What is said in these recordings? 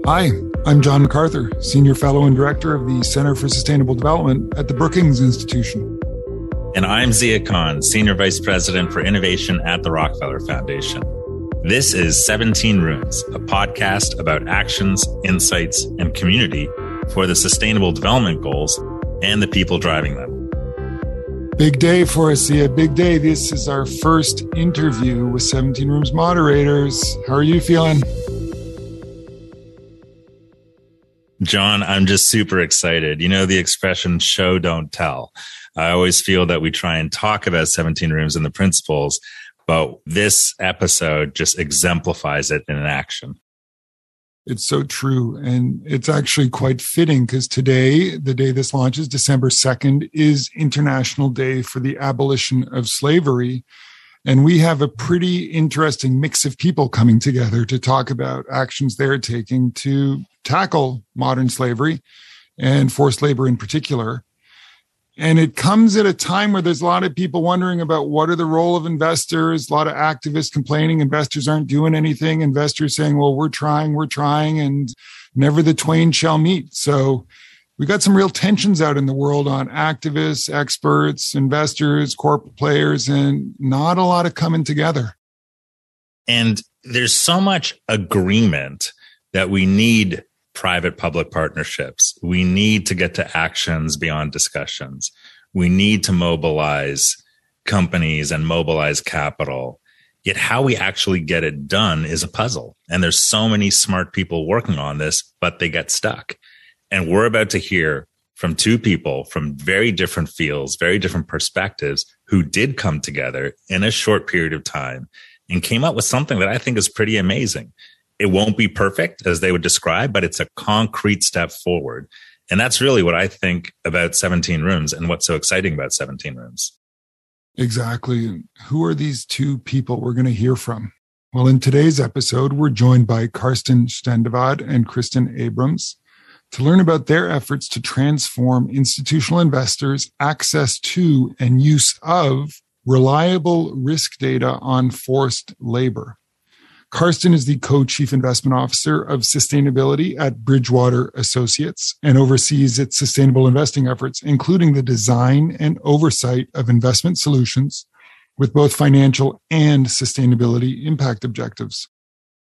Hi, I'm John MacArthur, Senior Fellow and Director of the Center for Sustainable Development at the Brookings Institution. And I'm Zia Khan, Senior Vice President for Innovation at the Rockefeller Foundation. This is 17 Rooms, a podcast about actions, insights, and community for the Sustainable Development Goals and the people driving them. Big day for us, Zia. Big day. This is our first interview with 17 Rooms moderators. How are you feeling? John, I'm just super excited. You know the expression show, don't tell. I always feel that we try and talk about 17 Rooms and the principles, but this episode just exemplifies it in action. It's so true. And it's actually quite fitting because today, the day this launches, December 2nd, is International Day for the Abolition of Slavery. And we have a pretty interesting mix of people coming together to talk about actions they're taking to tackle modern slavery and forced labor in particular. And it comes at a time where there's a lot of people wondering about what are the role of investors, a lot of activists complaining investors aren't doing anything, investors saying, well, we're trying, and never the twain shall meet. So we got some real tensions out in the world on activists, experts, investors, corporate players, and not a lot of coming together. And there's so much agreement that we need private-public partnerships. We need to get to actions beyond discussions. We need to mobilize companies and mobilize capital. Yet how we actually get it done is a puzzle. And there's so many smart people working on this, but they get stuck. And we're about to hear from two people from very different fields, very different perspectives, who did come together in a short period of time and came up with something that I think is pretty amazing. It won't be perfect, as they would describe, but it's a concrete step forward. And that's really what I think about 17 Rooms and what's so exciting about 17 Rooms. Exactly. Who are these two people we're going to hear from? Well, in today's episode, we're joined by Carsten Stendevad and Kristen Abrams to learn about their efforts to transform institutional investors' access to and use of reliable risk data on forced labor. Carsten is the co-chief investment officer of sustainability at Bridgewater Associates and oversees its sustainable investing efforts, including the design and oversight of investment solutions with both financial and sustainability impact objectives.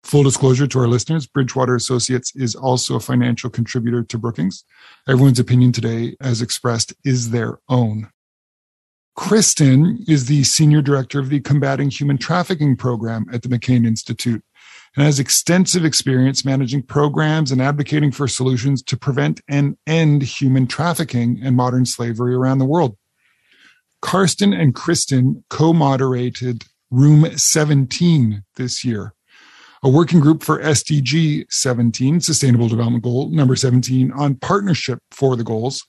Full disclosure to our listeners, Bridgewater Associates is also a financial contributor to Brookings. Everyone's opinion today, as expressed, is their own. Kristen is the senior director of the Combating Human Trafficking program at the McCain Institute and has extensive experience managing programs and advocating for solutions to prevent and end human trafficking and modern slavery around the world. Carsten and Kristen co-moderated Room 17 this year, a working group for SDG 17, Sustainable Development Goal number 17, on partnership for the goals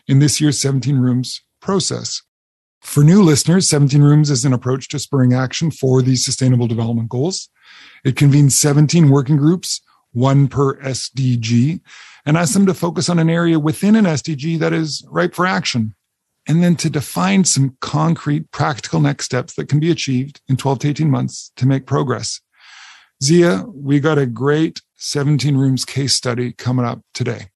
in this year's 17 Rooms process. For new listeners, 17 Rooms is an approach to spurring action for these Sustainable Development Goals. It convenes 17 working groups, one per SDG, and asks them to focus on an area within an SDG that is ripe for action, and then to define some concrete, practical next steps that can be achieved in 12 to 18 months to make progress. Zia, we got a great 17 Rooms case study coming up today.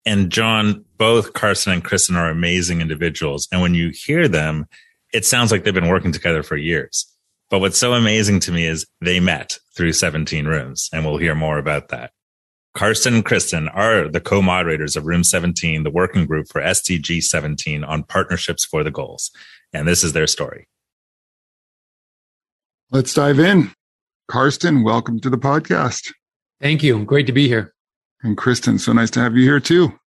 And John, both Carsten and Kristen are amazing individuals. And when you hear them, it sounds like they've been working together for years. But what's so amazing to me is they met through 17 Rooms, and we'll hear more about that. Carsten and Kristen are the co-moderators of Room 17, the working group for SDG 17 on partnerships for the goals. And this is their story. Let's dive in. Carsten, welcome to the podcast. Thank you. Great to be here. And Kristen, so nice to have you here too.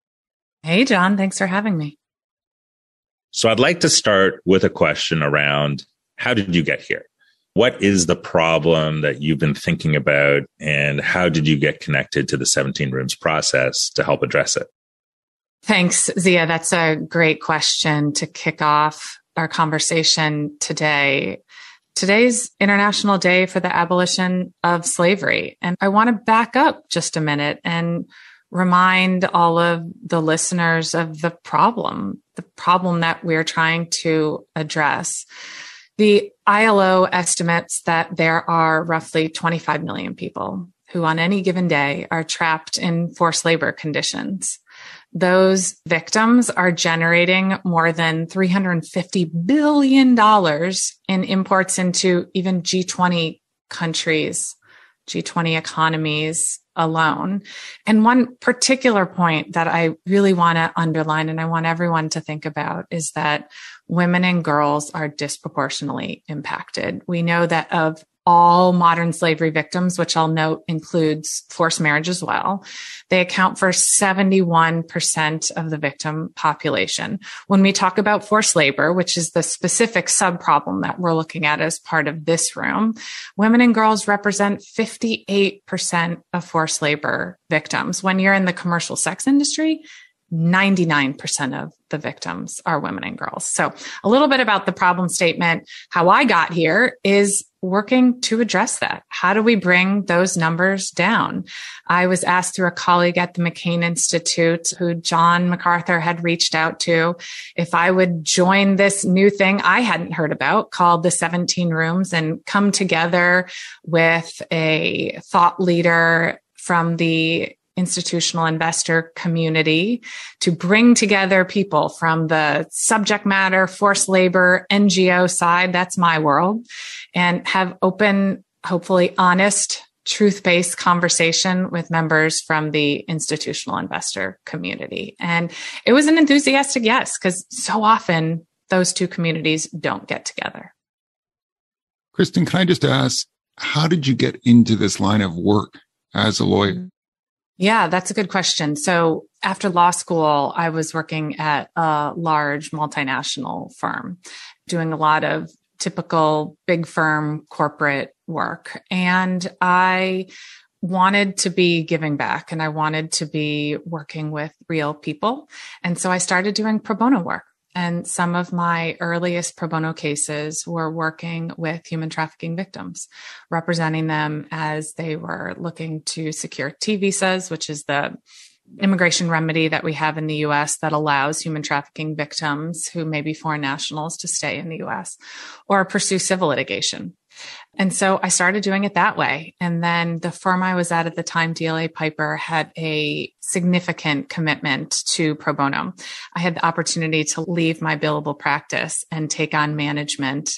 Hey, John. Thanks for having me. So I'd like to start with a question around how did you get here? What is the problem that you've been thinking about, and how did you get connected to the 17 Rooms process to help address it? Thanks, Zia. That's a great question to kick off our conversation today. Today's International Day for the Abolition of Slavery. And I want to back up just a minute and remind all of the listeners of the problem that we're trying to address. The ILO estimates that there are roughly 25 million people who on any given day are trapped in forced labor conditions. Those victims are generating more than $350 billion in imports into even G20 countries, G20 economies alone. And one particular point that I really want to underline and I want everyone to think about is that women and girls are disproportionately impacted. We know that of all modern slavery victims, which I'll note includes forced marriage as well, they account for 71% of the victim population. When we talk about forced labor, which is the specific sub-problem that we're looking at as part of this room, women and girls represent 58% of forced labor victims. When you're in the commercial sex industry, 99% of the victims are women and girls. So a little bit about the problem statement. How I got here is working to address that. How do we bring those numbers down? I was asked through a colleague at the McCain Institute, who John MacArthur had reached out to, if I would join this new thing I hadn't heard about called the 17 Rooms and come together with a thought leader from the institutional investor community to bring together people from the subject matter, forced labor, NGO side, that's my world, and have open, hopefully honest, truth-based conversation with members from the institutional investor community. And it was an enthusiastic yes, because so often those two communities don't get together. Kristen, can I just ask, how did you get into this line of work as a lawyer? Yeah, that's a good question. So after law school, I was working at a large multinational firm, doing a lot of typical big firm corporate work. And I wanted to be giving back and I wanted to be working with real people. And so I started doing pro bono work. And some of my earliest pro bono cases were working with human trafficking victims, representing them as they were looking to secure T visas, which is the immigration remedy that we have in the U.S. that allows human trafficking victims who may be foreign nationals to stay in the U.S. or pursue civil litigation. And so I started doing it that way. And then the firm I was at the time, DLA Piper, had a significant commitment to pro bono. I had the opportunity to leave my billable practice and take on management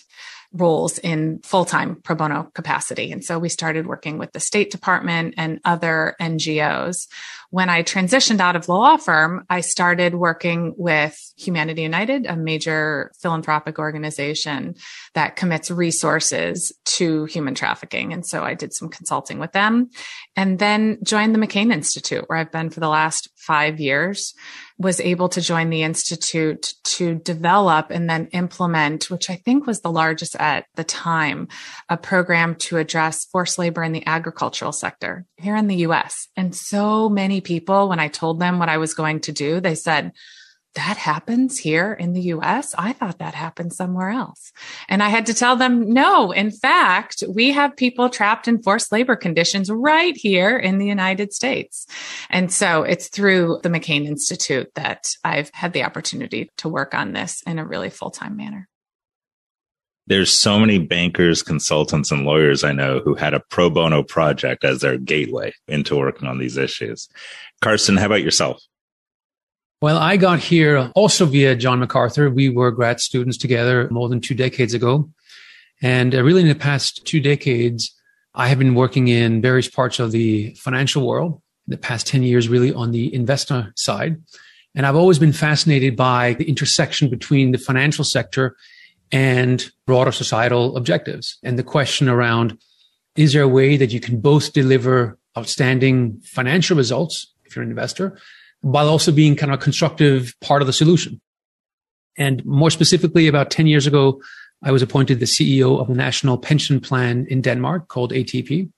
roles in full-time pro bono capacity. And so we started working with the State Department and other NGOs. When I transitioned out of the law firm, I started working with Humanity United, a major philanthropic organization that commits resources to human trafficking. And so I did some consulting with them and then joined the McCain Institute, where I've been for the last 5 years, was able to join the Institute to develop and then implement, which I think was the largest at the time, a program to address forced labor in the agricultural sector here in the US. And so many people, when I told them what I was going to do, they said, that happens here in the US? I thought that happened somewhere else. And I had to tell them, no, in fact, we have people trapped in forced labor conditions right here in the United States. And so it's through the McCain Institute that I've had the opportunity to work on this in a really full-time manner. There's so many bankers, consultants, and lawyers I know who had a pro bono project as their gateway into working on these issues. Carsten, how about yourself? Well, I got here also via John MacArthur. We were grad students together more than 2 decades ago. And really in the past 2 decades, I have been working in various parts of the financial world, in the past 10 years, really on the investor side. And I've always been fascinated by the intersection between the financial sector and broader societal objectives. And the question around, is there a way that you can both deliver outstanding financial results if you're an investor, while also being kind of a constructive part of the solution? And more specifically, about 10 years ago, I was appointed the CEO of a national pension plan in Denmark called ATP.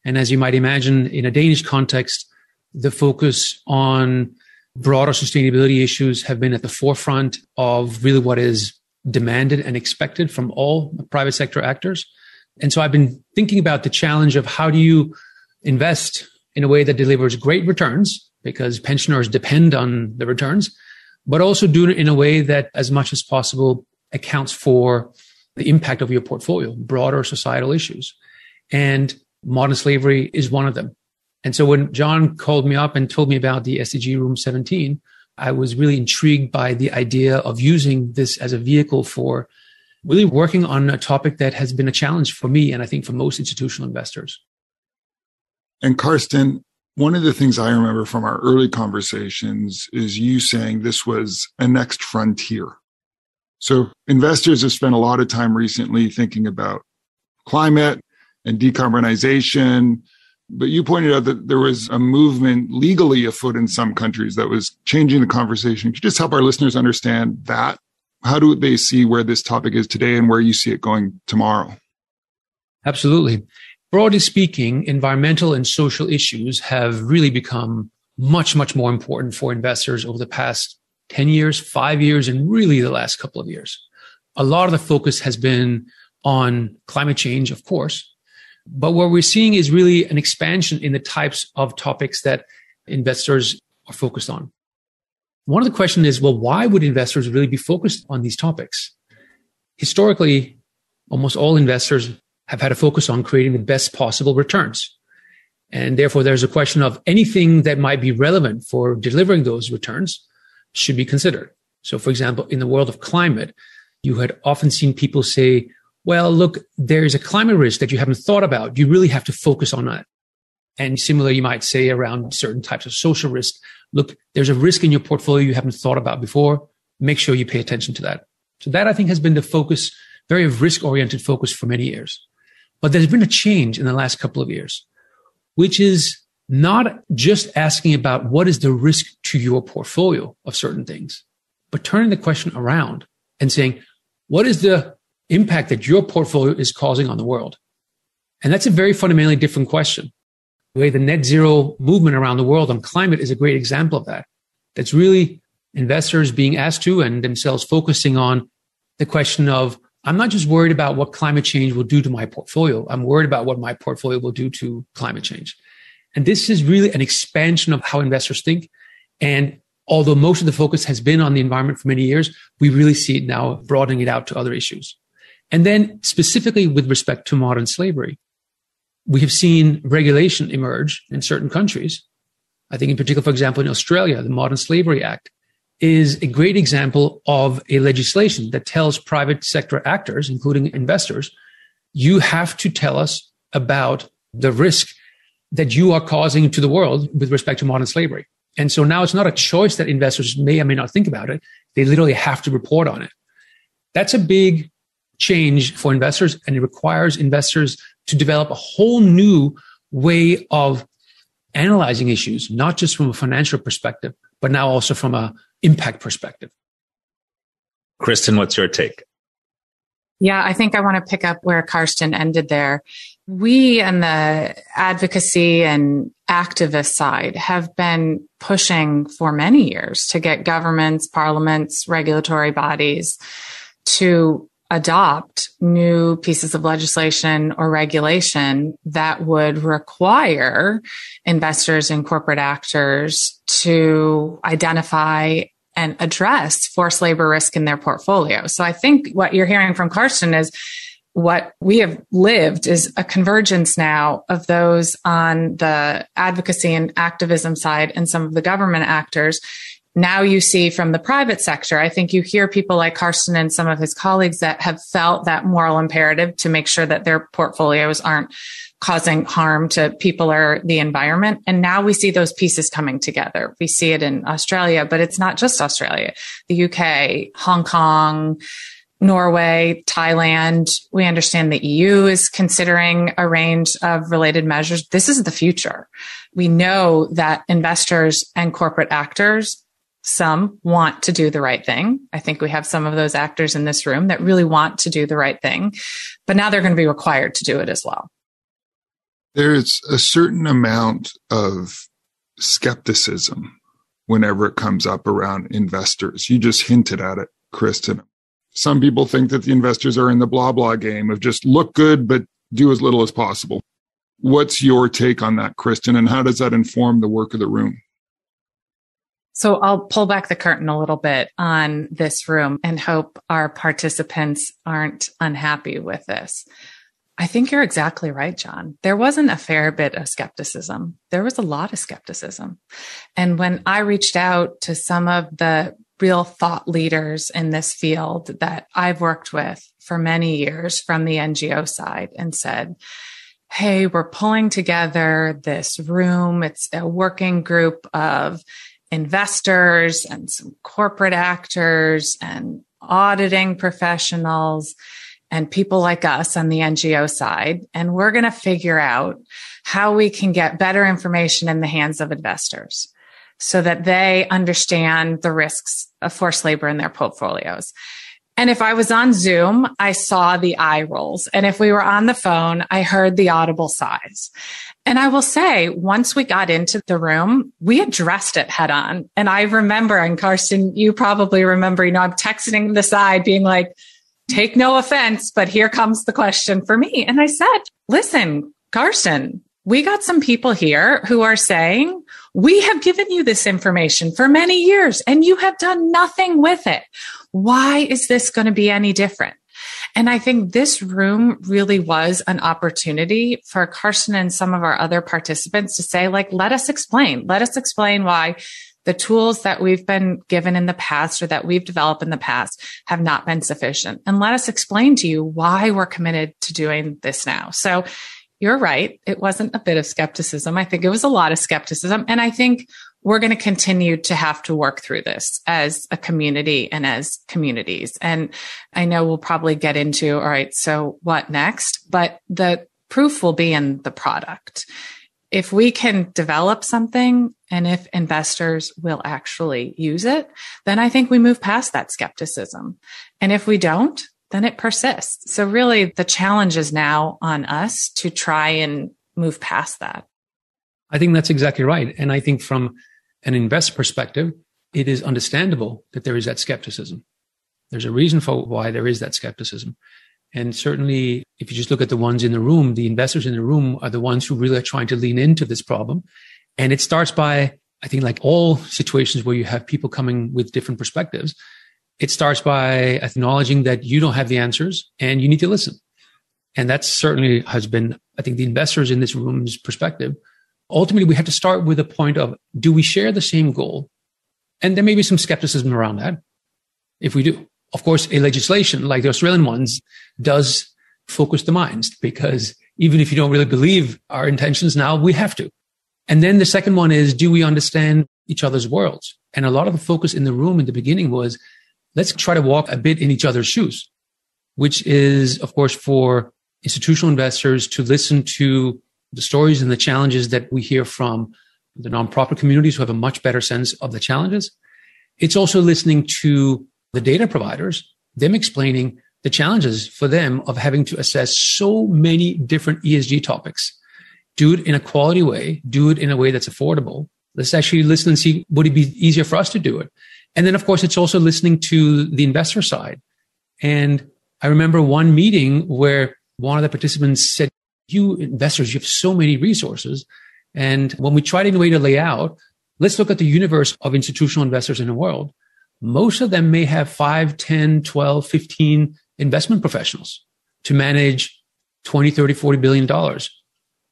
And as you might imagine, in a Danish context, the focus on broader sustainability issues have been at the forefront of really what is demanded and expected from all private sector actors. And so I've been thinking about the challenge of how do you invest in a way that delivers great returns, because pensioners depend on the returns, but also do it in a way that as much as possible accounts for the impact of your portfolio, broader societal issues. And modern slavery is one of them. And so when John called me up and told me about the SDG Room 17, I was really intrigued by the idea of using this as a vehicle for really working on a topic that has been a challenge for me and I think for most institutional investors. And Carsten, one of the things I remember from our early conversations is you saying this was a next frontier. So investors have spent a lot of time recently thinking about climate and decarbonization, but you pointed out that there was a movement legally afoot in some countries that was changing the conversation. Could you just help our listeners understand that? How do they see where this topic is today and where you see it going tomorrow? Absolutely. Broadly speaking, environmental and social issues have really become much, much more important for investors over the past 10 years, 5 years, and really the last couple of years. A lot of the focus has been on climate change, of course, but what we're seeing is really an expansion in the types of topics that investors are focused on. One of the questions is, well, why would investors really be focused on these topics? Historically, almost all investors have had a focus on creating the best possible returns. And therefore, there's a question of anything that might be relevant for delivering those returns should be considered. So, for example, in the world of climate, you had often seen people say, well, look, there's a climate risk that you haven't thought about. You really have to focus on that. And similarly, you might say around certain types of social risk, look, there's a risk in your portfolio you haven't thought about before. Make sure you pay attention to that. So that, I think, has been the focus, very risk-oriented focus for many years. But there's been a change in the last couple of years, which is not just asking about what is the risk to your portfolio of certain things, but turning the question around and saying, what is the impact that your portfolio is causing on the world? And that's a very fundamentally different question. The way the net zero movement around the world on climate is a great example of that. That's really investors being asked to and themselves focusing on the question of, I'm not just worried about what climate change will do to my portfolio. I'm worried about what my portfolio will do to climate change. And this is really an expansion of how investors think. And although most of the focus has been on the environment for many years, we really see it now broadening it out to other issues. And then specifically with respect to modern slavery, we have seen regulation emerge in certain countries. I think in particular, for example, in Australia, the Modern Slavery Act is a great example of a legislation that tells private sector actors, including investors, you have to tell us about the risk that you are causing to the world with respect to modern slavery. And so now it's not a choice that investors may or may not think about it. They literally have to report on it. That's a big change for investors, and it requires investors to develop a whole new way of analyzing issues, not just from a financial perspective, but now also from an impact perspective. Kristen, what's your take? Yeah, I think I want to pick up where Carsten ended there. We on the advocacy and activist side have been pushing for many years to get governments, parliaments, regulatory bodies to adopt new pieces of legislation or regulation that would require investors and corporate actors to identify and address forced labor risk in their portfolio. So I think what you're hearing from Carsten is what we have lived is a convergence now of those on the advocacy and activism side and some of the government actors. Now you see from the private sector, I think you hear people like Carsten and some of his colleagues that have felt that moral imperative to make sure that their portfolios aren't causing harm to people or the environment. And now we see those pieces coming together. We see it in Australia, but it's not just Australia, the UK, Hong Kong, Norway, Thailand. We understand the EU is considering a range of related measures. This is the future. We know that investors and corporate actors, some want to do the right thing. I think we have some of those actors in this room that really want to do the right thing, but now they're going to be required to do it as well. There's a certain amount of skepticism whenever it comes up around investors. You just hinted at it, Kristen. Some people think that the investors are in the blah, blah game of just look good, but do as little as possible. What's your take on that, Kristen, and how does that inform the work of the room? So I'll pull back the curtain a little bit on this room and hope our participants aren't unhappy with this. I think you're exactly right, John. There wasn't a fair bit of skepticism. There was a lot of skepticism. And when I reached out to some of the real thought leaders in this field that I've worked with for many years from the NGO side and said, hey, we're pulling together this room. It's a working group of investors and some corporate actors and auditing professionals and people like us on the NGO side. And we're going to figure out how we can get better information in the hands of investors so that they understand the risks of forced labor in their portfolios. And if I was on Zoom, I saw the eye rolls. And if we were on the phone, I heard the audible sighs. And I will say, once we got into the room, we addressed it head on. And I remember, and Carsten, you probably remember, I'm texting the side being like, take no offense, but here comes the question for me. And I said, listen, Carsten, we got some people here who are saying, we have given you this information for many years and you have done nothing with it. Why is this going to be any different? And I think this room really was an opportunity for Carsten and some of our other participants to say, like, let us explain why the tools that we've been given in the past or that we've developed in the past have not been sufficient. And let us explain to you why we're committed to doing this now. So you're right. It wasn't a bit of skepticism. I think it was a lot of skepticism. And I think we're going to continue to have to work through this as a community and as communities. And I know we'll probably get into, all right, so what next? But the proof will be in the product. If we can develop something and if investors will actually use it, then I think we move past that skepticism. And if we don't, then it persists. So really the challenge is now on us to try and move past that. I think that's exactly right. And I think from an investor perspective, it is understandable that there is that skepticism. There's a reason for why there is that skepticism. And certainly, if you just look at the ones in the room, the investors in the room are the ones who really are trying to lean into this problem. And it starts by, I think, like all situations where you have people coming with different perspectives, it starts by acknowledging that you don't have the answers and you need to listen. And that certainly has been, I think, the investors in this room's perspective. Ultimately, we have to start with a point of, do we share the same goal? And there may be some skepticism around that. If we do, of course, a legislation like the Australian ones does focus the minds, because even if you don't really believe our intentions now, we have to. And then the second one is, do we understand each other's worlds? And a lot of the focus in the room in the beginning was, let's try to walk a bit in each other's shoes, which is, of course, for institutional investors to listen to the stories and the challenges that we hear from the nonprofit communities who have a much better sense of the challenges. It's also listening to the data providers, them explaining the challenges for them of having to assess so many different ESG topics. Do it in a quality way, do it in a way that's affordable. Let's actually listen and see, would it be easier for us to do it? And then, of course, it's also listening to the investor side. And I remember one meeting where one of the participants said, you investors, you have so many resources. And when we tried in a way to lay out, let's look at the universe of institutional investors in the world. Most of them may have 5, 10, 12, 15 investment professionals to manage 20, 30, $40 billion.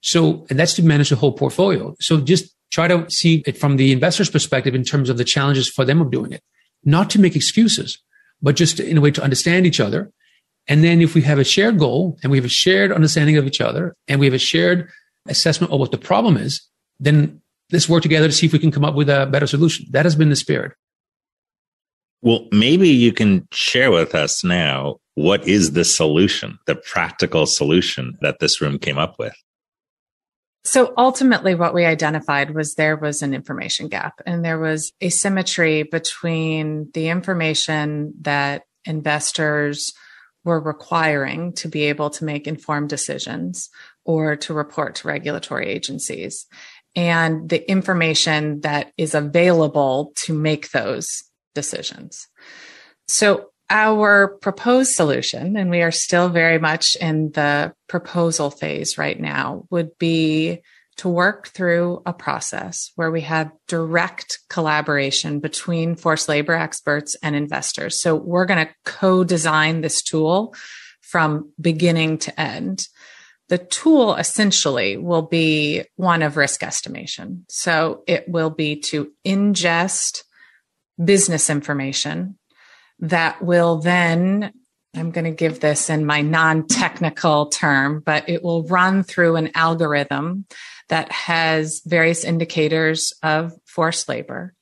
So, and that's to manage the whole portfolio. So just try to see it from the investor's perspective in terms of the challenges for them of doing it, not to make excuses, but just in a way to understand each other. And then if we have a shared goal and we have a shared understanding of each other and we have a shared assessment of what the problem is, then let's work together to see if we can come up with a better solution. That has been the spirit. Well, maybe you can share with us now, what is the solution, the practical solution that this room came up with? So ultimately what we identified was there was an information gap and there was asymmetry between the information that investors were requiring to be able to make informed decisions or to report to regulatory agencies and the information that is available to make those decisions. So our proposed solution, and we are still very much in the proposal phase right now, would be to work through a process where we have direct collaboration between forced labor experts and investors. So we're going to co-design this tool from beginning to end. The tool essentially will be one of risk estimation. So it will be to ingest business information that will then, I'm going to give this in my non-technical term, but it will run through an algorithm that has various indicators of forced labor,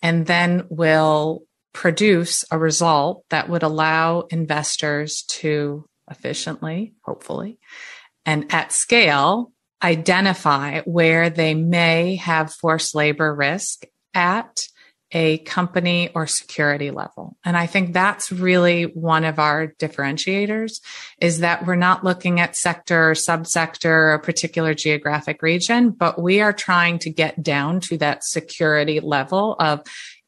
and then will produce a result that would allow investors to efficiently, hopefully, and at scale, identify where they may have forced labor risk at a company or security level. And I think that's really one of our differentiators, is that we're not looking at sector or subsector or particular geographic region, but we are trying to get down to that security level of,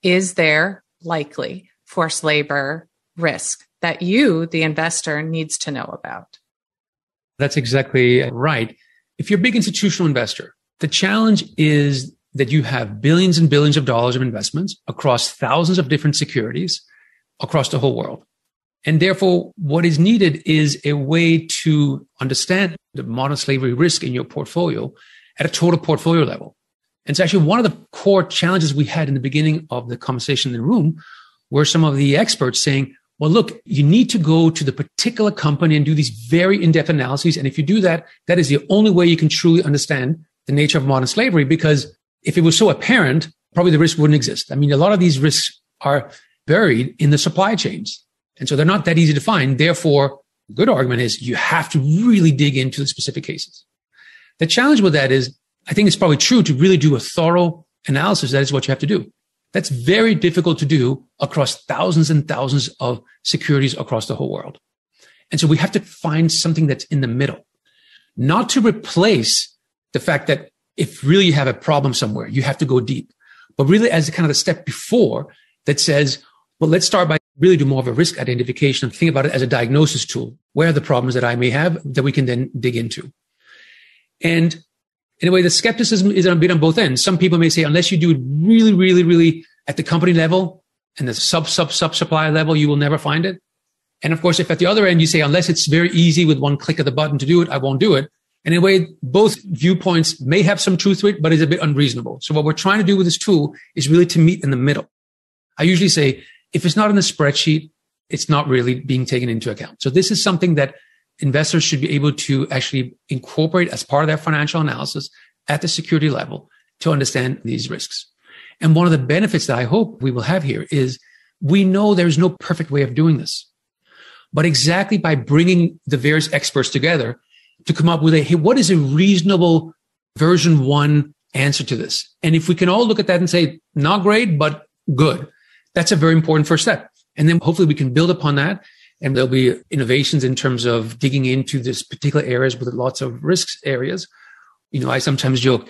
is there likely forced labor risk that you, the investor, needs to know about? That's exactly right. If you're a big institutional investor, the challenge is that you have billions and billions of dollars of investments across thousands of different securities across the whole world. And therefore, what is needed is a way to understand the modern slavery risk in your portfolio at a total portfolio level. And it's actually one of the core challenges we had in the beginning of the conversation in the room, were some of the experts saying, well, look, you need to go to the particular company and do these very in-depth analyses. And if you do that, that is the only way you can truly understand the nature of modern slavery, because if it was so apparent, probably the risk wouldn't exist. I mean, a lot of these risks are buried in the supply chains. And so they're not that easy to find. Therefore, the good argument is you have to really dig into the specific cases. The challenge with that is, I think it's probably true to really do a thorough analysis. That is what you have to do. That's very difficult to do across thousands and thousands of securities across the whole world. And so we have to find something that's in the middle, not to replace the fact that if really you have a problem somewhere, you have to go deep, but really as a kind of a step before that says, well, let's start by really do more of a risk identification and think about it as a diagnosis tool. Where are the problems that I may have that we can then dig into? And in a way, the skepticism is a bit on both ends. Some people may say, unless you do it really, really, really at the company level and the sub-supplier level, you will never find it. And of course, if at the other end you say, unless it's very easy with one click of the button to do it, I won't do it. And in a way, both viewpoints may have some truth to it, but it's a bit unreasonable. So what we're trying to do with this tool is really to meet in the middle. I usually say, if it's not in the spreadsheet, it's not really being taken into account. So this is something that investors should be able to actually incorporate as part of their financial analysis at the security level to understand these risks. And one of the benefits that I hope we will have here is we know there's no perfect way of doing this. But exactly by bringing the various experts together to come up with hey, what is a reasonable version 1 answer to this? And if we can all look at that and say, not great, but good, that's a very important first step. And then hopefully we can build upon that. And there'll be innovations in terms of digging into this particular areas with lots of risks areas. You know, I sometimes joke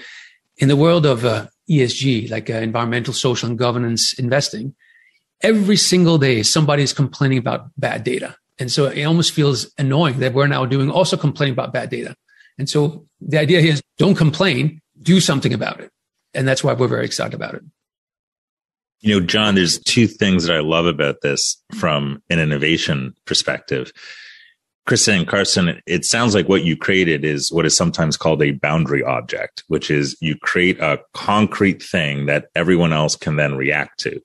in the world of ESG, like environmental, social, and governance investing, every single day somebody is complaining about bad data. And so it almost feels annoying that we're now also complaining about bad data. And so the idea is don't complain, do something about it. And that's why we're very excited about it. You know, John, there's two things that I love about this from an innovation perspective. Kristen and Carsten, it sounds like what you created is what is sometimes called a boundary object, which is you create a concrete thing that everyone else can then react to.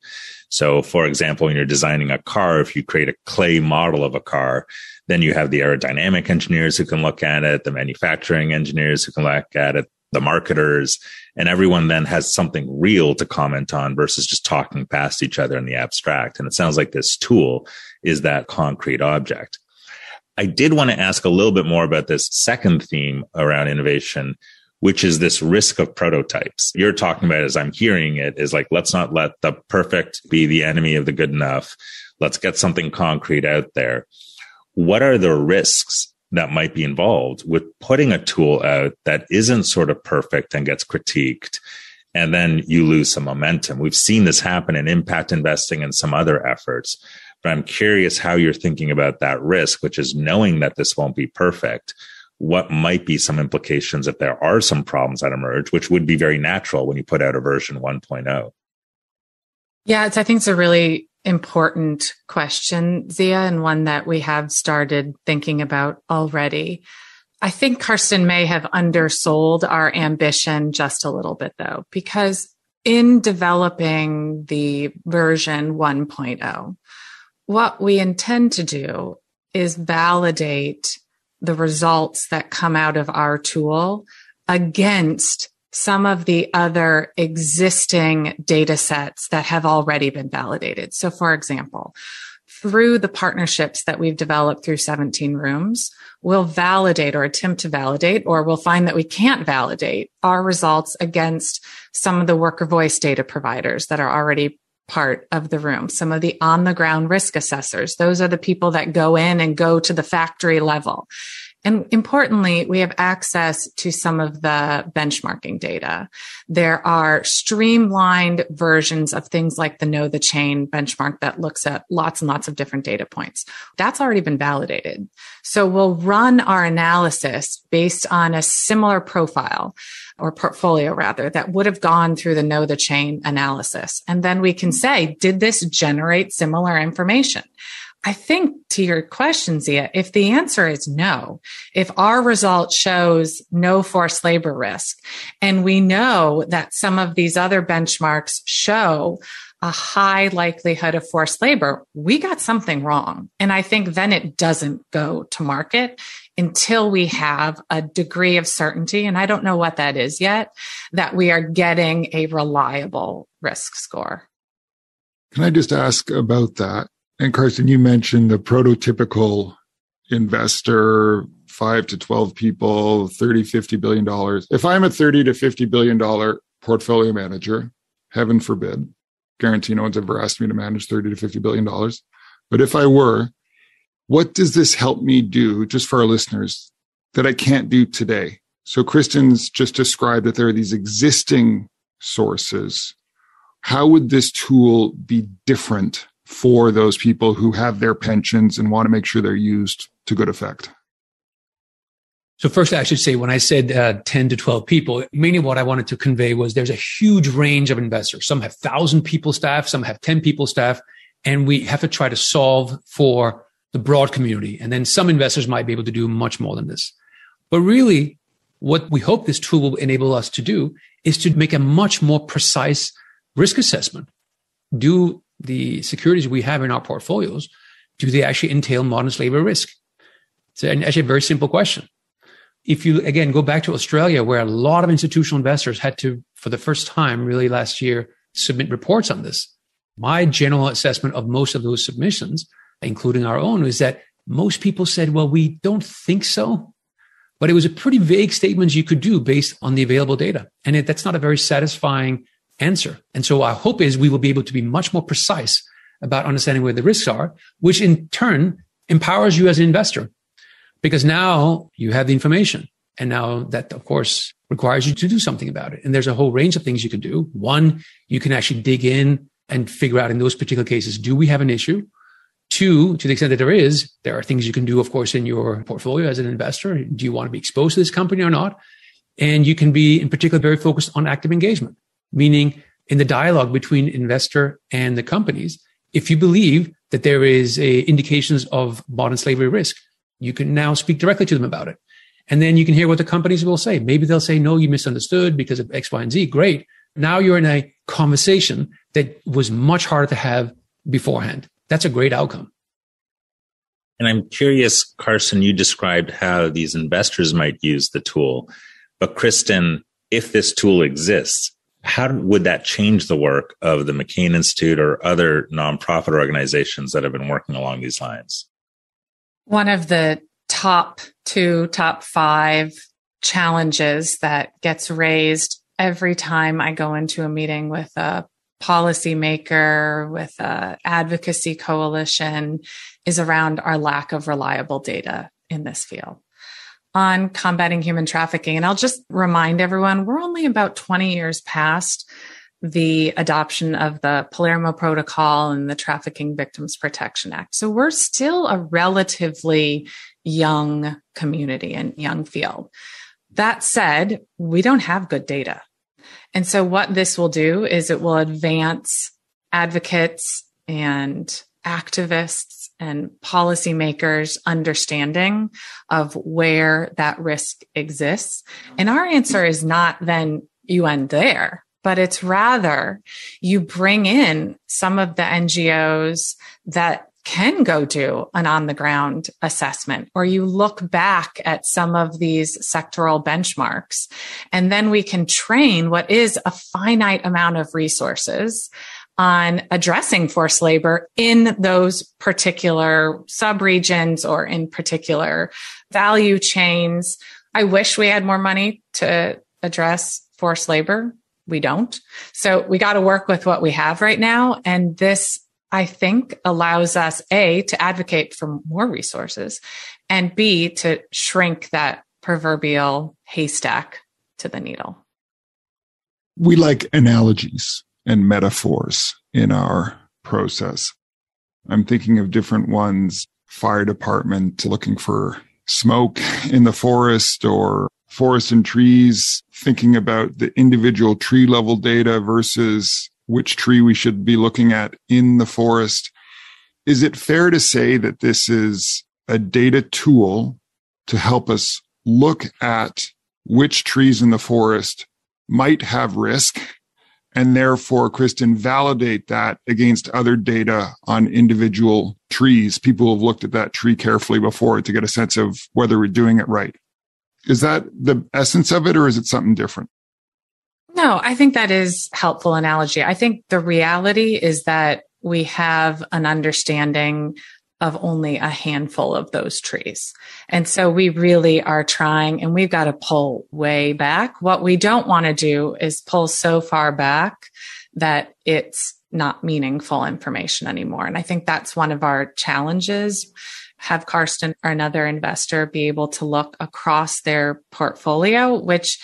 So, for example, when you're designing a car, if you create a clay model of a car, then you have the aerodynamic engineers who can look at it, the manufacturing engineers who can look at it, the marketers, and everyone then has something real to comment on versus just talking past each other in the abstract. And it sounds like this tool is that concrete object. I did want to ask a little bit more about this second theme around innovation, which is this risk of prototypes. You're talking about, as I'm hearing it, is like, let's not let the perfect be the enemy of the good enough. Let's get something concrete out there. What are the risks that might be involved with putting a tool out that isn't sort of perfect and gets critiqued, and then you lose some momentum? We've seen this happen in impact investing and some other efforts, but I'm curious how you're thinking about that risk, which is knowing that this won't be perfect. What might be some implications if there are some problems that emerge, which would be very natural when you put out a version 1.0? Yeah, I think it's a really important question, Zia, and one that we have started thinking about already. I think Carsten may have undersold our ambition just a little bit, though, because in developing the version 1.0, what we intend to do is validate the results that come out of our tool against some of the other existing data sets that have already been validated. So, for example, through the partnerships that we've developed through 17 Rooms, we'll validate or attempt to validate, or we'll find that we can't validate our results against some of the worker voice data providers that are already part of the room, some of the on the ground risk assessors. Those are the people that go in and go to the factory level. And importantly, we have access to some of the benchmarking data. There are streamlined versions of things like the Know the Chain benchmark that looks at lots and lots of different data points. That's already been validated. So we'll run our analysis based on a similar profile or portfolio rather that would have gone through the Know the Chain analysis. And then we can say, did this generate similar information? I think to your question, Zia, if the answer is no, if our result shows no forced labor risk, and we know that some of these other benchmarks show a high likelihood of forced labor, we got something wrong. And I think then it doesn't go to market until we have a degree of certainty, and I don't know what that is yet, that we are getting a reliable risk score. Can I just ask about that? And Carsten, you mentioned the prototypical investor, 5 to 12 people, $30, $50 billion. If I'm a $30 to $50 billion portfolio manager, heaven forbid, guarantee no one's ever asked me to manage $30 to $50 billion. But if I were, what does this help me do, just for our listeners, that I can't do today? So Kristen's just described that there are these existing sources. How would this tool be different for those people who have their pensions and want to make sure they're used to good effect? So first, I should say, when I said 10 to 12 people, mainly what I wanted to convey was there's a huge range of investors. Some have 1,000 people staff, some have 10 people staff, and we have to try to solve for the broad community. And then some investors might be able to do much more than this. But really, what we hope this tool will enable us to do is to make a much more precise risk assessment. Do the securities we have in our portfolios, do they actually entail modern slavery risk? It's actually a very simple question. If you, again, go back to Australia, where a lot of institutional investors had to, for the first time really last year, submit reports on this. My general assessment of most of those submissions, including our own, is that most people said, well, we don't think so. But it was a pretty vague statement you could do based on the available data. And that's not a very satisfying answer. And so our hope is we will be able to be much more precise about understanding where the risks are, which in turn empowers you as an investor, because now you have the information. And now that, of course, requires you to do something about it. And there's a whole range of things you can do. One, you can actually dig in and figure out in those particular cases, do we have an issue? Two, to the extent that there are things you can do, of course, in your portfolio as an investor. Do you want to be exposed to this company or not? And you can be in particular very focused on active engagement, meaning in the dialogue between investor and the companies. If you believe that there is indications of modern slavery risk, you can now speak directly to them about it. And then you can hear what the companies will say. Maybe they'll say, no, you misunderstood because of X, Y, and Z. Great. Now you're in a conversation that was much harder to have beforehand. That's a great outcome. And I'm curious, Carsten, you described how these investors might use the tool. But Kristen, if this tool exists, how would that change the work of the McCain Institute or other nonprofit organizations that have been working along these lines? One of the top 5 challenges that gets raised every time I go into a meeting with a policymaker, with an advocacy coalition, is around our lack of reliable data in this field on combating human trafficking. And I'll just remind everyone, we're only about 20 years past the adoption of the Palermo Protocol and the Trafficking Victims Protection Act. So we're still a relatively young community and young field. That said, we don't have good data. And so what this will do is it will advance advocates and activists and policymakers' understanding of where that risk exists. And our answer is not then you end there, but it's rather you bring in some of the NGOs that can go do an on-the-ground assessment, or you look back at some of these sectoral benchmarks, and then we can train what is a finite amount of resources on addressing forced labor in those particular subregions or in particular value chains. I wish we had more money to address forced labor. We don't. So we got to work with what we have right now. And this, I think, allows us, A, to advocate for more resources, and B, to shrink that proverbial haystack to the needle. We like analogies and metaphors in our process. I'm thinking of different ones: fire department looking for smoke in the forest, or forest and trees thinking about the individual tree level data versus which tree we should be looking at in the forest. Is it fair to say that this is a data tool to help us look at which trees in the forest might have risk, and therefore, Kristen, validate that against other data on individual trees? People who have looked at that tree carefully before to get a sense of whether we're doing it right. Is that the essence of it, or is it something different? No, I think that is helpful analogy. I think the reality is that we have an understanding of only a handful of those trees. And so we really are trying, and we've got to pull way back. What we don't want to do is pull so far back that it's not meaningful information anymore. And I think that's one of our challenges. Have Carsten or another investor be able to look across their portfolio, which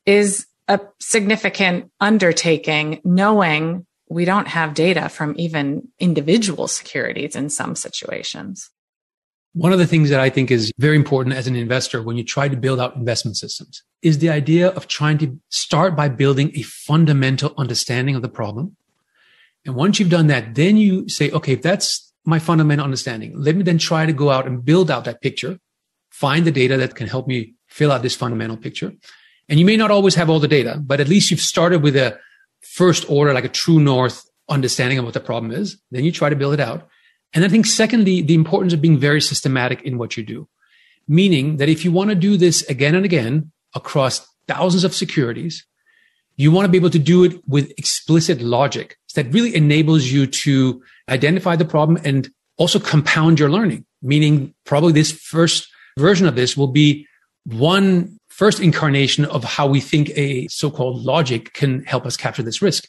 is a significant undertaking, knowing we don't have data from even individual securities in some situations. One of the things that I think is very important as an investor when you try to build out investment systems is the idea of trying to start by building a fundamental understanding of the problem. And once you've done that, then you say, okay, if that's my fundamental understanding, let me then try to go out and build out that picture, find the data that can help me fill out this fundamental picture. And you may not always have all the data, but at least you've started with a first order, like a true north understanding of what the problem is. Then you try to build it out. And I think secondly, the importance of being very systematic in what you do, meaning that if you want to do this again and again across thousands of securities, you want to be able to do it with explicit logic that really enables you to identify the problem and also compound your learning, meaning probably this first version of this will be one first incarnation of how we think a so-called logic can help us capture this risk.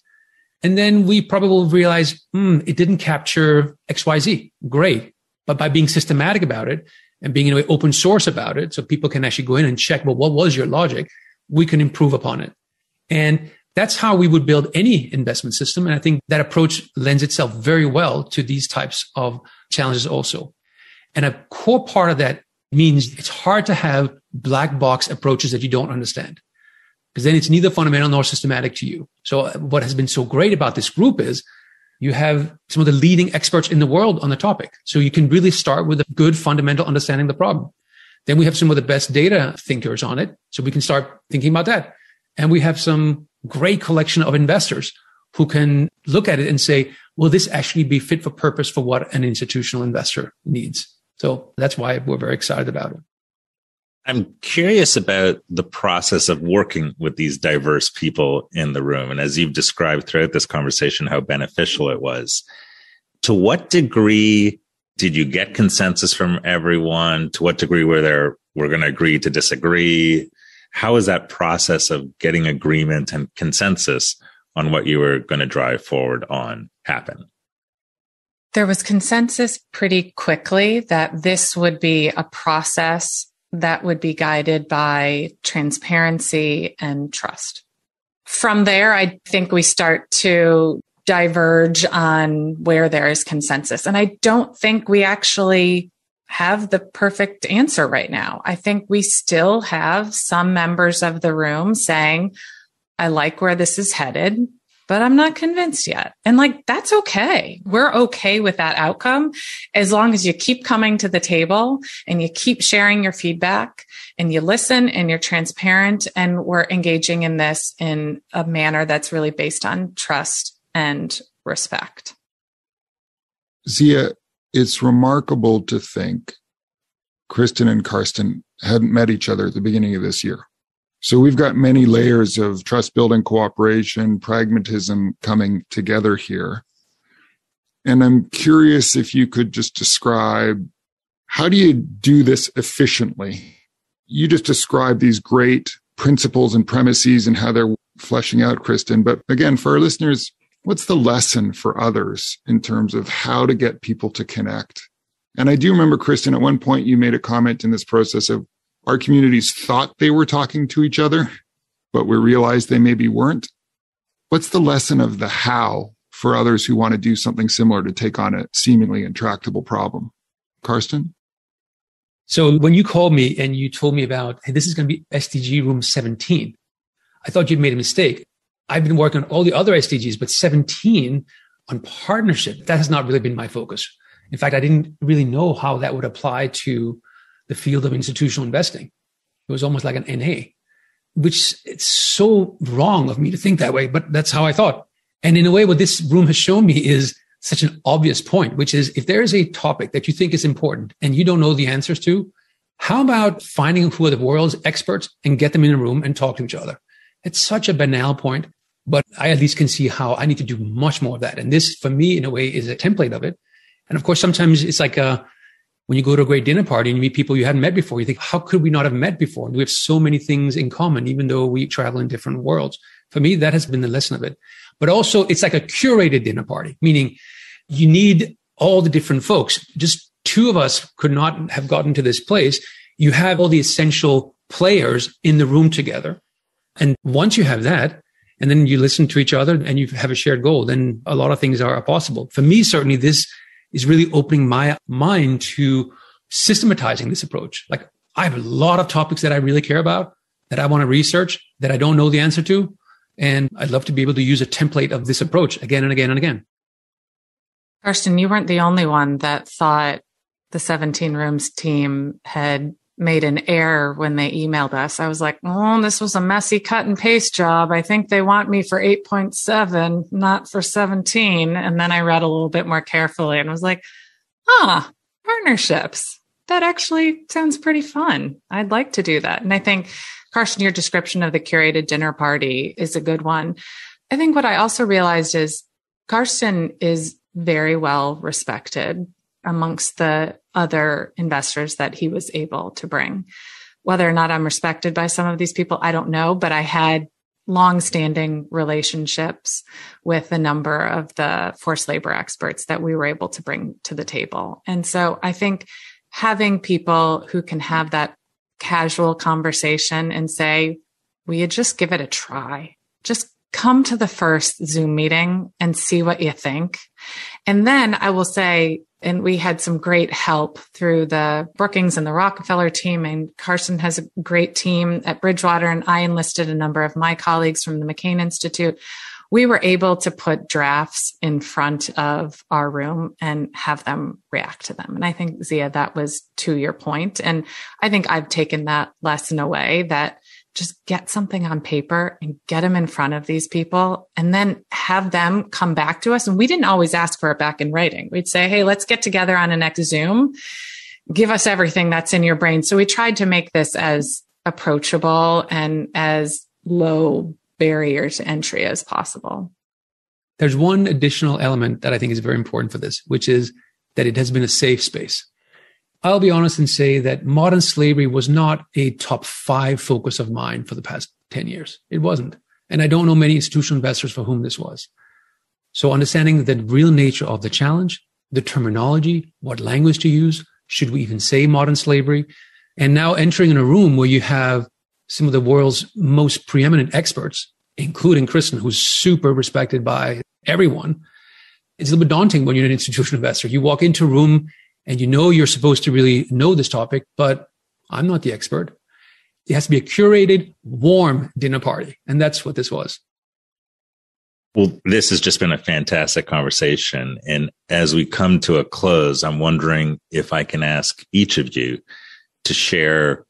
And then we probably will realize, it didn't capture XYZ. Great. But by being systematic about it and being in a way open source about it, so people can actually go in and check, well, what was your logic? We can improve upon it. And that's how we would build any investment system. And I think that approach lends itself very well to these types of challenges also. And a core part of that means it's hard to have black box approaches that you don't understand, because then it's neither fundamental nor systematic to you. So what has been so great about this group is you have some of the leading experts in the world on the topic. So you can really start with a good fundamental understanding of the problem. Then we have some of the best data thinkers on it. So we can start thinking about that. And we have some great collection of investors who can look at it and say, will this actually be fit for purpose for what an institutional investor needs? So that's why we're very excited about it. I'm curious about the process of working with these diverse people in the room. And as you've described throughout this conversation, how beneficial it was. To what degree did you get consensus from everyone? To what degree we're going to agree to disagree? How is that process of getting agreement and consensus on what you were going to drive forward on happen? There was consensus pretty quickly that this would be a process that would be guided by transparency and trust. From there, I think we start to diverge on where there is consensus. And I don't think we actually have the perfect answer right now. I think we still have some members of the room saying, I like where this is headed. but I'm not convinced yet. And like, that's okay. We're okay with that outcome as long as you keep coming to the table and you keep sharing your feedback and you listen and you're transparent, and we're engaging in this in a manner that's really based on trust and respect. Zia, it's remarkable to think Kristen and Carsten hadn't met each other at the beginning of this year. So we've got many layers of trust building, cooperation, pragmatism coming together here. And I'm curious if you could just describe, how do you do this efficiently? You just described these great principles and premises and how they're fleshing out, Kristen. But again, for our listeners, what's the lesson for others in terms of how to get people to connect? And I do remember, Kristen, at one point you made a comment in this process of our communities thought they were talking to each other, but we realized they maybe weren't. What's the lesson of the how for others who want to do something similar to take on a seemingly intractable problem? Carsten? So when you called me and you told me about, hey, this is going to be SDG room 17, I thought you'd made a mistake. I've been working on all the other SDGs, but 17 on partnership, that has not really been my focus. In fact, I didn't really know how that would apply to the field of institutional investing. It was almost like an NA, which it's so wrong of me to think that way, but that's how I thought. And in a way, what this room has shown me is such an obvious point, which is if there is a topic that you think is important and you don't know the answers to, how about finding who are the world's experts and get them in a room and talk to each other? It's such a banal point, but I at least can see how I need to do much more of that. And this, for me, in a way, is a template of it. And of course, sometimes it's like when you go to a great dinner party and you meet people you hadn't met before, you think, how could we not have met before? We have so many things in common, even though we travel in different worlds. For me, that has been the lesson of it. But also, it's like a curated dinner party, meaning you need all the different folks. Just two of us could not have gotten to this place. You have all the essential players in the room together. And once you have that, and then you listen to each other and you have a shared goal, then a lot of things are possible. For me, certainly, this is really opening my mind to systematizing this approach. Like, I have a lot of topics that I really care about, that I want to research, that I don't know the answer to. And I'd love to be able to use a template of this approach again and again and again. Carsten, you weren't the only one that thought the 17 Rooms team had made an error when they emailed us. I was like, oh, this was a messy cut and paste job. I think they want me for 8.7, not for 17. And then I read a little bit more carefully and was like, partnerships. That actually sounds pretty fun. I'd like to do that. And I think, Carsten, your description of the curated dinner party is a good one. I think what I also realized is Carsten is very well respected amongst the other investors that he was able to bring. Whether or not I'm respected by some of these people, I don't know, but I had long-standing relationships with a number of the forced labor experts that we were able to bring to the table. And so I think having people who can have that casual conversation and say, will you just give it a try? Just come to the first Zoom meeting and see what you think. And then I will say, and we had some great help through the Brookings and the Rockefeller team, and Carsten has a great team at Bridgewater, and I enlisted a number of my colleagues from the McCain Institute. We were able to put drafts in front of our room and have them react to them. And I think, Zia, that was to your point. And I think I've taken that lesson away, that just get something on paper and get them in front of these people and then have them come back to us. And we didn't always ask for it back in writing. We'd say, hey, let's get together on a next Zoom. Give us everything that's in your brain. So we tried to make this as approachable and as low barrier to entry as possible. There's one additional element that I think is very important for this, which is that it has been a safe space. I'll be honest and say that modern slavery was not a top 5 focus of mine for the past 10 years. It wasn't. And I don't know many institutional investors for whom this was. So understanding the real nature of the challenge, the terminology, what language to use, should we even say modern slavery? And now entering in a room where you have some of the world's most preeminent experts, including Kristen, who's super respected by everyone. It's a little bit daunting when you're an institutional investor. You walk into a room and you know you're supposed to really know this topic, but I'm not the expert. It has to be a curated, warm dinner party. And that's what this was. Well, this has just been a fantastic conversation. And as we come to a close, I'm wondering if I can ask each of you to share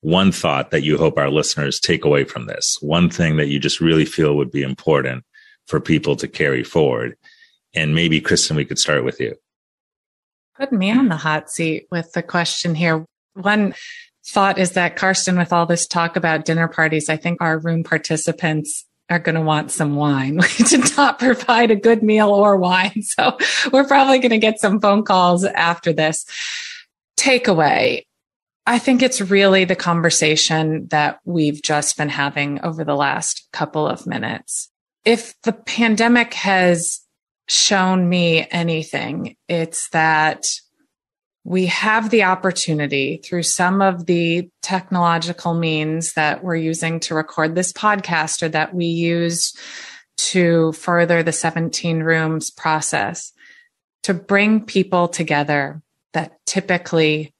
one thought that you hope our listeners take away from this, one thing that you just really feel would be important for people to carry forward. And maybe, Kristen, we could start with you. Put me on the hot seat with the question here. One thought is that, Carsten, with all this talk about dinner parties, I think our room participants are going to want some wine. We did not provide a good meal or wine. So we're probably going to get some phone calls after this. Takeaway. I think it's really the conversation that we've just been having over the last couple of minutes. If the pandemic has shown me anything, it's that we have the opportunity through some of the technological means that we're using to record this podcast or that we use to further the 17 rooms process to bring people together that typically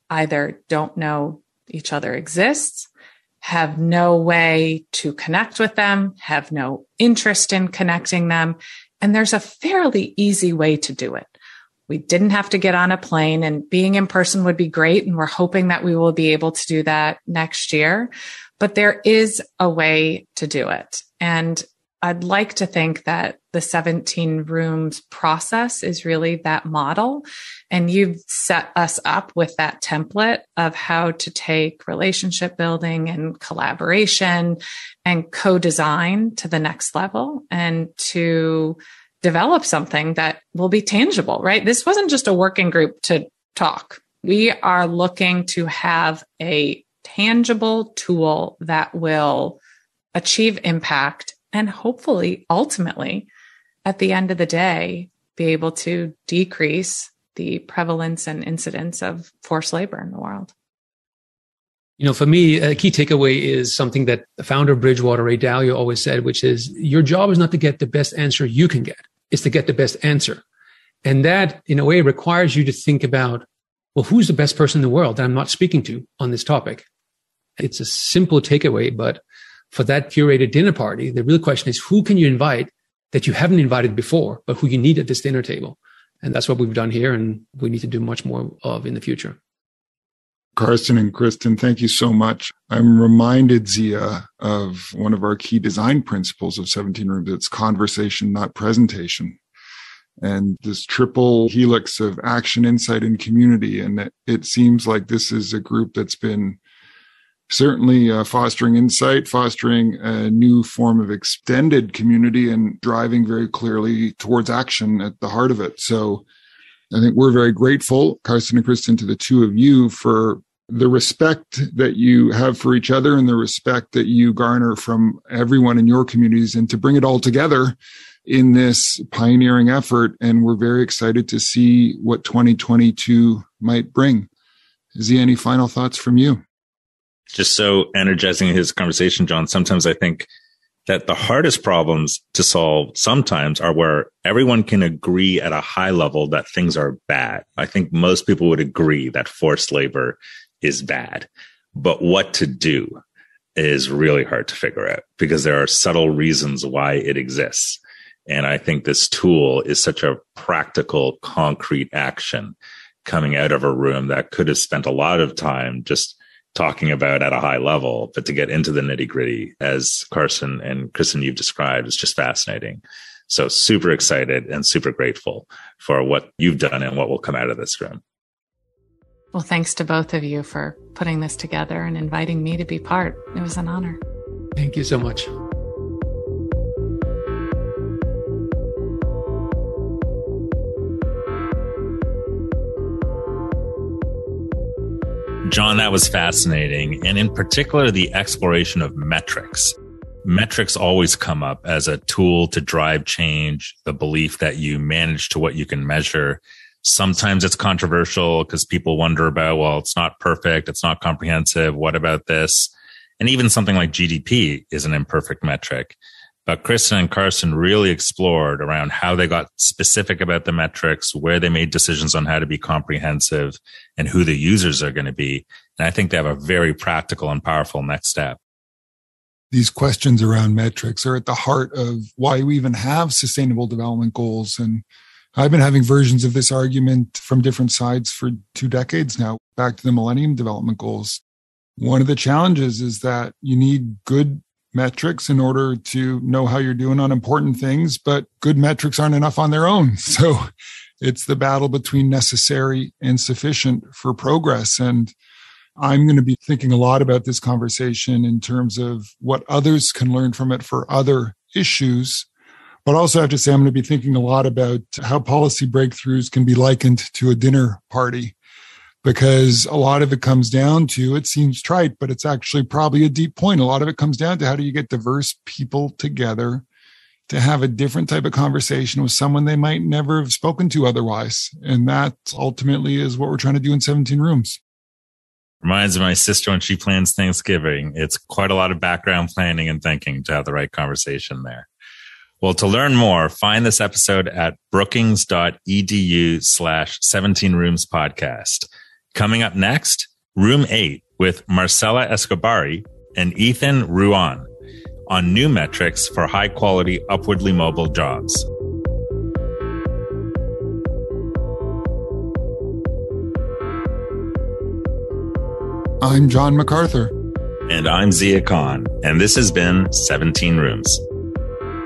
either don't know each other exists, have no way to connect with them, have no interest in connecting them. And there's a fairly easy way to do it. We didn't have to get on a plane, and being in person would be great. And we're hoping that we will be able to do that next year. But there is a way to do it. And I'd like to think that the 17 rooms process is really that model. And you've set us up with that template of how to take relationship building and collaboration and co-design to the next level and to develop something that will be tangible, right? This wasn't just a working group to talk. We are looking to have a tangible tool that will achieve impact and hopefully, ultimately, at the end of the day, be able to decrease the prevalence and incidence of forced labor in the world. You know, for me, a key takeaway is something that the founder of Bridgewater, Ray Dalio, always said, which is your job is not to get the best answer you can get. It's to get the best answer. And that, in a way, requires you to think about, well, who's the best person in the world that I'm not speaking to on this topic? It's a simple takeaway, but for that curated dinner party, the real question is, who can you invite that you haven't invited before, but who you need at this dinner table? And that's what we've done here, and we need to do much more of in the future. Carsten and Kristen, thank you so much. I'm reminded, Zia, of one of our key design principles of 17 Rooms. It's conversation, not presentation. And this triple helix of action, insight, and community. And it seems like this is a group that's been certainly fostering insight, fostering a new form of extended community, and driving very clearly towards action at the heart of it. So I think we're very grateful, Carsten and Kristen, to the two of you for the respect that you have for each other and the respect that you garner from everyone in your communities, and to bring it all together in this pioneering effort. And we're very excited to see what 2022 might bring. Zia, any final thoughts from you? Just so energizing his conversation, John. Sometimes I think that the hardest problems to solve sometimes are where everyone can agree at a high level that things are bad. I think most people would agree that forced labor is bad, but what to do is really hard to figure out because there are subtle reasons why it exists. And I think this tool is such a practical, concrete action coming out of a room that could have spent a lot of time just talking about at a high level, but to get into the nitty gritty, as Carsten and Kristen, you've described, is just fascinating. So super excited and super grateful for what you've done and what will come out of this room. Well, thanks to both of you for putting this together and inviting me to be part. It was an honor. Thank you so much. John, that was fascinating. And in particular, the exploration of metrics. Metrics always come up as a tool to drive change, the belief that you manage to what you can measure. Sometimes it's controversial because people wonder about, well, it's not perfect. It's not comprehensive. What about this? And even something like GDP is an imperfect metric. But Kristen and Carsten really explored around how they got specific about the metrics, where they made decisions on how to be comprehensive, and who the users are going to be. And I think they have a very practical and powerful next step. these questions around metrics are at the heart of why we even have sustainable development goals. And I've been having versions of this argument from different sides for 2 decades now, back to the Millennium Development Goals. One of the challenges is that you need good metrics in order to know how you're doing on important things, but good metrics aren't enough on their own. So it's the battle between necessary and sufficient for progress. And I'm going to be thinking a lot about this conversation in terms of what others can learn from it for other issues. But also I have to say, I'm going to be thinking a lot about how policy breakthroughs can be likened to a dinner party, because a lot of it comes down to, it seems trite, but it's actually probably a deep point. A lot of it comes down to how do you get diverse people together to have a different type of conversation with someone they might never have spoken to otherwise. And that ultimately is what we're trying to do in 17 Rooms. Reminds me of my sister when she plans Thanksgiving. It's quite a lot of background planning and thinking to have the right conversation there. Well, to learn more, find this episode at brookings.edu/17 Rooms podcast. Coming up next, Room 8 with Marcela Escobari and Ethan Ruan on new metrics for high quality, upwardly mobile jobs. I'm John MacArthur. And I'm Zia Khan. And this has been 17 Rooms.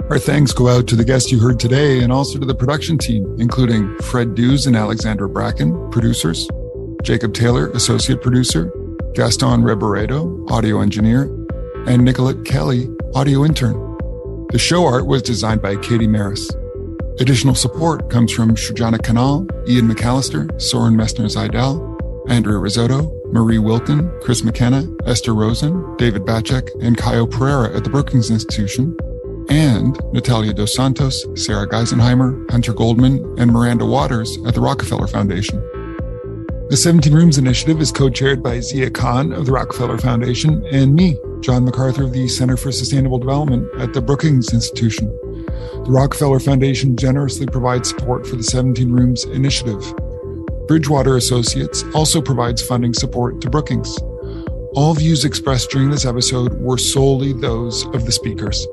Our thanks go out to the guests you heard today and also to the production team, including Fred Dews and Alexandra Bracken, producers, Jacob Taylor, associate producer, Gaston Reboredo, audio engineer, and Nicolette Kelly, audio intern. The show art was designed by Katie Maris. Additional support comes from Shujana Kanal, Ian McAllister, Soren Messner-Zeidel, Andrea Risotto, Marie Wilkin, Chris McKenna, Esther Rosen, David Bacek, and Caio Pereira at the Brookings Institution, and Natalia Dos Santos, Sarah Geisenheimer, Hunter Goldman, and Miranda Waters at the Rockefeller Foundation. The 17 Rooms Initiative is co-chaired by Zia Khan of the Rockefeller Foundation and me, John MacArthur of the Center for Sustainable Development at the Brookings Institution. The Rockefeller Foundation generously provides support for the 17 Rooms Initiative. Bridgewater Associates also provides funding support to Brookings. All views expressed during this episode were solely those of the speakers.